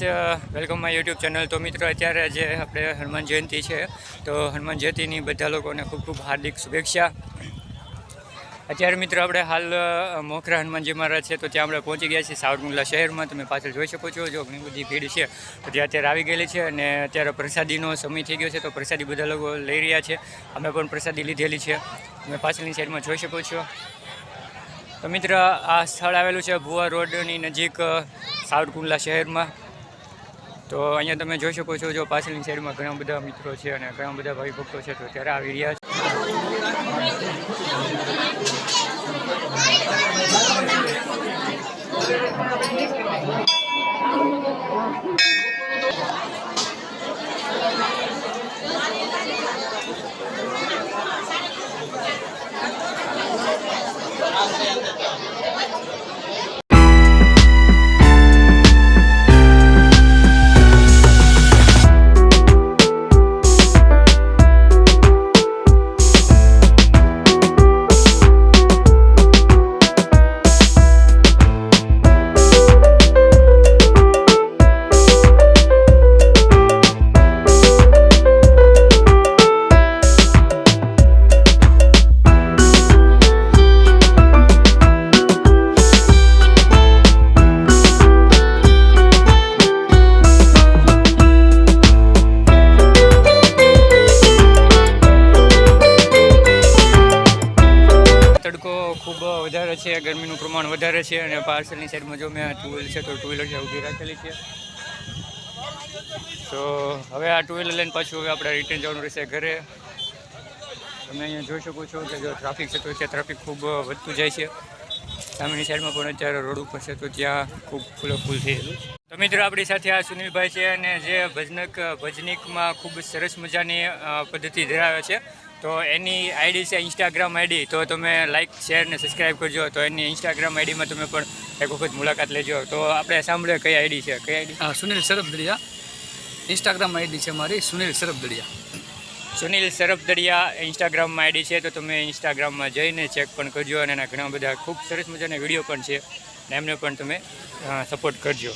Welcome my YouTube channel. તો મિત્રો અત્યારે જે આપણે હનુમાન જયંતિ છે તો હનુમાન જયંતિની બધા લોકોને ખૂબ ખૂબ હાર્દિક શુભેચ્છા। અત્યારે મિત્રો આપણે હાલ મોખરા હનુમાનજી મહારાજ છે તો ત્યાં આપણે પહોંચી ગયા છીએ સાવરકુંડલા શહેરમાં। તમે પાછળ જોઈ શકો છો, જો ઘણી બધી ભીડ છે તો ત્યાં અત્યારે આવી ગયેલી છે અને અત્યારે પ્રસાદીનો સમય થઈ ગયો છે તો પ્રસાદી બધા લોકો લઈ રહ્યા છે। અમે પણ પ્રસાદી લીધેલી છે, તમે પાછળની સાઈડમાં જોઈ શકો છો। તો મિત્ર આ સ્થળ આવેલું છે ભુવા રોડની નજીક સાવરકુંડલા શહેરમાં। તો અહીંયા તમે જોઈ શકો છો, જો પાછળની સાઈડમાં ઘણા બધા મિત્રો છે અને ઘણા બધા ભાઈ ભક્તો છે તો ત્યારે આવી રહ્યા છે। તડકો ખૂબ વધારે છે, ગરમીનું પ્રમાણ વધારે છે અને પાર્સલની સાઈડમાં જો મેં ટુ વ્હીલર છે તો ટુ વ્હીલર ઊભી રાખેલી છે। તો હવે આ ટુ વ્હીલર લઈને પાછું હવે આપણે રિટર્ન જવાનું રહેશે ઘરે। તમે અહીંયા જોઈ શકો છો કે જો ટ્રાફિક છે તો ત્યાં ટ્રાફિક ખૂબ વધતું જાય છે। સામેની સાઈડમાં પણ અત્યારે રોડ ઉપર છે તો ત્યાં ખૂબ ફૂલ થઈ ગયેલું છે। તો મિત્રો આપણી સાથે આ સુનિલભાઈ છે અને જે ભજનિકમાં ખૂબ સરસ મજાની પદ્ધતિ ધરાવે છે। તો એની આઈડી છે ઇન્સ્ટાગ્રામ આઈડી, તો તમે લાઇક શેર ને સબસ્ક્રાઈબ કરજો। તો એની ઇન્સ્ટાગ્રામ આઈડીમાં તમે પણ એક વખત મુલાકાત લેજો। તો આપણે સાંભળે કઈ આઈડી છે, કઈ આઈડી? સુનિલ સરબદડિયા ઇન્સ્ટાગ્રામ આઈડી છે મારી, સુનિલ સરબદડિયા। સુનિલ સરબદડિયા ઇન્સ્ટાગ્રામમાં આઈડી છે, તો તમે ઇન્સ્ટાગ્રામમાં જઈને ચેક પણ કરજો અને એના ઘણા બધા ખૂબ સરસ મજાના વિડીયો પણ છે ને એમને પણ તમે સપોર્ટ કરજો।